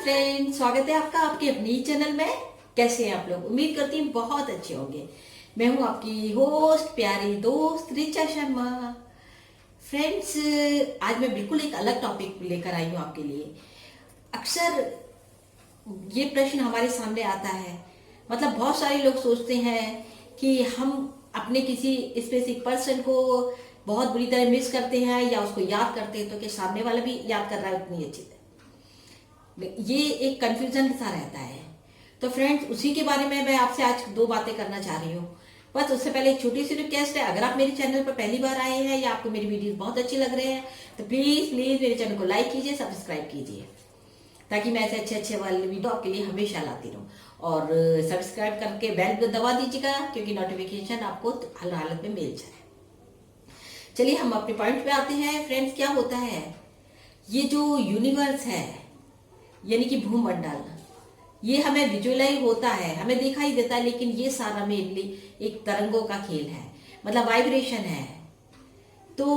Friend, स्वागत है आपका आपके अपनी चैनल में। कैसे हैं आप लोग? उम्मीद करती हूँ बहुत अच्छे होंगे। मैं हूँ आपकी होस्ट प्यारी दोस्त रिचा शर्मा। फ्रेंड्स, आज मैं बिल्कुल एक अलग टॉपिक लेकर आई हूँ आपके लिए। अक्सर ये प्रश्न हमारे सामने आता है, मतलब बहुत सारे लोग सोचते हैं कि हम अपने किसी स्पेसिफिक पर्सन को बहुत बुरी तरह मिस करते हैं या उसको याद करते हैं, तो कि सामने वाला भी याद कर रहा है उतनी अच्छी तरह। ये एक कंफ्यूजन सा रहता है। तो फ्रेंड्स, उसी के बारे में मैं आपसे आज दो बातें करना चाह रही हूँ। बस उससे पहले एक छोटी सी रिक्वेस्ट है, अगर आप मेरे चैनल पर पहली बार आए हैं या आपको मेरी वीडियोस बहुत अच्छी लग रहे हैं तो प्लीज प्लीज मेरे चैनल को लाइक कीजिए, सब्सक्राइब कीजिए, ताकि मैं ऐसे अच्छे अच्छे वाले वीडियो आपके लिए हमेशा लाती रहूँ। और सब्सक्राइब करके बेल को दबा दीजिएगा, क्योंकि नोटिफिकेशन आपको हर हालत में मिल जाए। चलिए हम अपने पॉइंट पे आते हैं। फ्रेंड्स, क्या होता है, ये जो यूनिवर्स है यानी कि भूमंडल, ये हमें विजुअलाइज होता है, हमें दिखाई देता है, लेकिन ये सारा मेरे लिए एक तरंगों का खेल है, मतलब वाइब्रेशन है। तो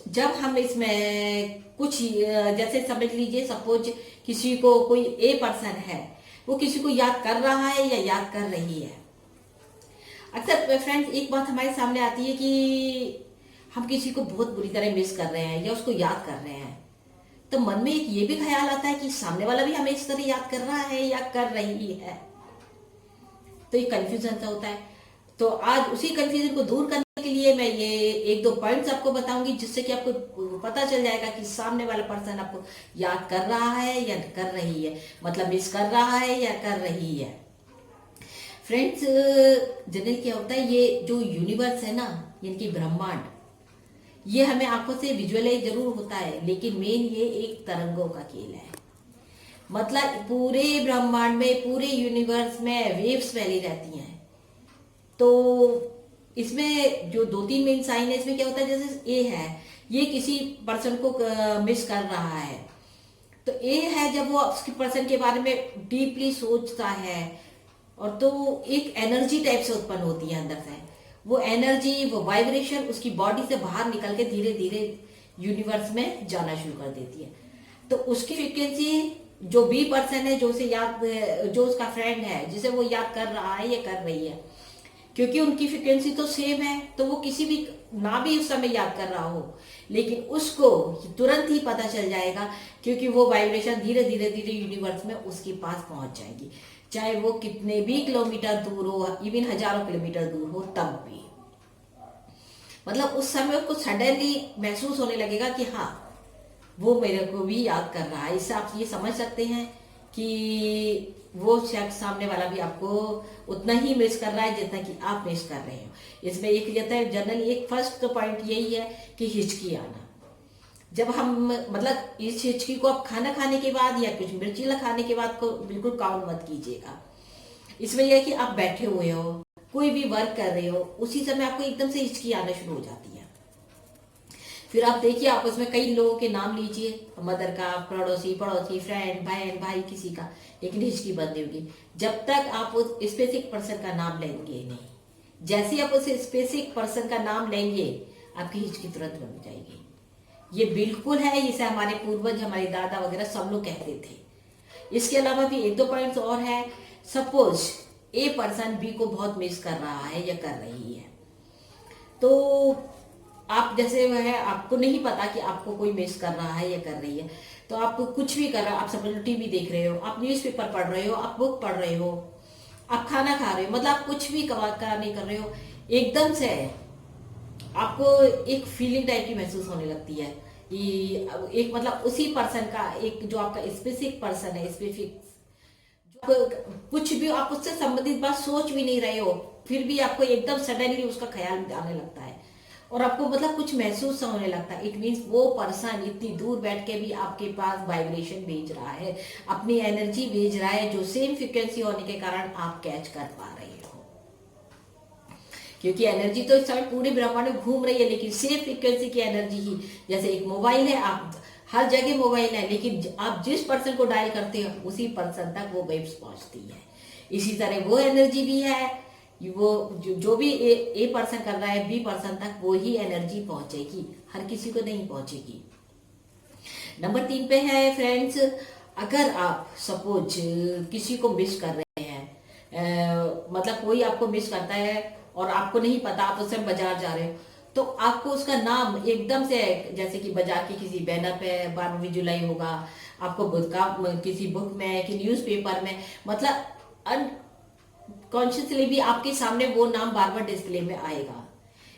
जब हम इसमें कुछ जैसे समझ लीजिए, सपोज किसी को कोई ए पर्सन है, वो किसी को याद कर रहा है या याद कर रही है। अक्सर फ्रेंड्स, एक बात हमारे सामने आती है कि हम किसी को बहुत बुरी तरह मिस कर रहे हैं या उसको याद कर रहे हैं, तो मन में एक ये भी ख्याल आता है कि सामने वाला भी हमें इस तरह याद कर रहा है या कर रही है। तो ये कंफ्यूजन सा होता है। तो आज उसी कंफ्यूजन को दूर करने के लिए मैं ये एक दो पॉइंट्स आपको बताऊंगी, जिससे कि आपको पता चल जाएगा कि सामने वाला पर्सन आपको याद कर रहा है या कर रही है, मतलब मिस कर रहा है या कर रही है। फ्रेंड्स, जनरल क्या होता है, ये जो यूनिवर्स है ना, यानी कि ब्रह्मांड, ये हमें आंखों से विजुअलाइज जरूर होता है, लेकिन मेन ये एक तरंगों का खेल है। मतलब पूरे ब्रह्मांड में, पूरे यूनिवर्स में वेव्स फैली रहती हैं। तो इसमें जो दो तीन मेन साइन है, इसमें क्या होता है, जैसे ए है, ये किसी पर्सन को मिस कर रहा है। तो ए है, जब वो उसके पर्सन के बारे में डीपली सोचता है, और तो एक एनर्जी टाइप से उत्पन्न होती है अंदर से। वो एनर्जी, वो वाइब्रेशन उसकी बॉडी से बाहर निकल के धीरे धीरे यूनिवर्स में जाना शुरू कर देती है। तो उसकी फ्रिक्वेंसी, जो बी पर्सन है, जो उसे याद, जो उसका फ्रेंड है जिसे वो याद कर रहा है या कर रही है, क्योंकि उनकी फ्रिक्वेंसी तो सेम है, तो वो किसी भी ना भी उस समय याद कर रहा हो, लेकिन उसको तुरंत ही पता चल जाएगा, क्योंकि वो वाइब्रेशन धीरे धीरे धीरे यूनिवर्स में उसके पास पहुंच जाएगी, चाहे वो कितने भी किलोमीटर दूर हो, इवन हजारों किलोमीटर दूर हो, तब भी। मतलब उस समय उसको सडनली महसूस होने लगेगा कि हाँ, वो मेरे को भी याद कर रहा है। इससे आप ये समझ सकते हैं कि वो शख्स, सामने वाला भी आपको उतना ही मिस कर रहा है जितना कि आप मिस कर रहे हो। इसमें एक जाता है जनरली, एक फर्स्ट पॉइंट यही है कि हिचकी आना। जब हम, मतलब इस हिचकी को आप खाना खाने के बाद या कुछ मिर्चीला खाने के बाद को बिल्कुल काउंट मत कीजिएगा। इसमें यह है कि आप बैठे हुए हो, कोई भी वर्क कर रहे हो, उसी समय आपको एकदम से हिचकी आना शुरू हो जाती है। फिर आप देखिए, आप उसमें कई लोगों के नाम लीजिए, मदर का, पड़ोसी पड़ोसी, फ्रेंड, बहन भाई, किसी का, लेकिन हिचकी बंद नहीं होगी जब तक आप उस स्पेसिफिक पर्सन का नाम लेंगे नहीं। जैसे ही आप उस स्पेसिफिक पर्सन का नाम लेंगे, आपकी हिचकी तुरंत बंद हो जाएगी। ये बिल्कुल है, इसे हमारे पूर्वज, हमारे दादा वगैरह सब लोग कहते थे। इसके अलावा भी एक दो पॉइंट्स और है। सपोज ए पर्सन बी को बहुत मिस कर रहा है या कर रही है, तो आप जैसे वह है, आपको नहीं पता कि आपको कोई मिस कर रहा है या कर रही है, तो आप कुछ भी कर रहे हो, आप समझ लो टीवी देख रहे हो, आप न्यूज़पेपर पढ़ रहे हो, आप बुक पढ़ रहे हो, आप खाना खा रहे हो, मतलब आप कुछ भी नहीं कर रहे हो, एकदम से आपको एक फीलिंग टाइप की महसूस होने लगती है कि एक, मतलब उसी पर्सन का, एक जो आपका स्पेसिफिक पर्सन है, स्पेसिफिक, कुछ भी आप उससे संबंधित बात सोच भी नहीं रहे हो, फिर भी आपको एकदम सडनली उसका ख्याल आने लगता है, और आपको मतलब कुछ महसूस होने लगता है। इट मीन्स वो पर्सन इतनी दूर बैठ के भी आपके पास वाइब्रेशन भेज रहा है, अपनी एनर्जी भेज रहा है, जो सेम फ्रिक्वेंसी होने के कारण आप कैच कर पा रहे हो। क्योंकि एनर्जी तो इस समय पूरे ब्रह्मांड में घूम रही है, लेकिन सेम फ्रिक्वेंसी की एनर्जी ही, जैसे एक मोबाइल है, आप हर जगह मोबाइल है, लेकिन आप जिस पर्सन को डायल करते हो उसी पर्सन तक वो वेव्स पहुंचती है। इसी तरह वो एनर्जी भी है, वो जो भी ए पर्सन कर रहा है, बी पर्सन तक वो ही एनर्जी पहुंचेगी, हर किसी को नहीं पहुंचेगी। नंबर 3 पे है फ्रेंड्स, अगर आप सपोज किसी को मिस कर रहे हैं, मतलब कोई आपको मिस करता है और आपको नहीं पता, आप उससे बाजार जा रहे हो, तो आपको उसका नाम एकदम से, जैसे कि बाजार की किसी बैनर पे 12वीं जुलाई होगा, आपको बुक का किसी बुक में कि न्यूज़पेपर में, मतलब कॉन्शियसली भी आपके सामने वो नाम बार बार डिस्प्ले में आएगा।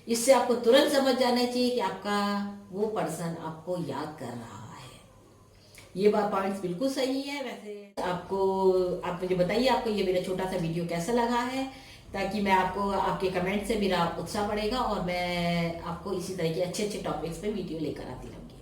इससे आपको तुरंत समझ जाना चाहिए कि आपका वो पर्सन आपको याद कर रहा है। ये बात पॉइंट्स बिल्कुल सही है। वैसे आप मुझे बताइए आपको ये मेरा छोटा सा वीडियो कैसा लगा है, ताकि मैं आपको आपके कमेंट से मेरा उत्साह बढ़ेगा और मैं आपको इसी तरह के अच्छे अच्छे टॉपिक्स पे वीडियो लेकर आती रहूंगी।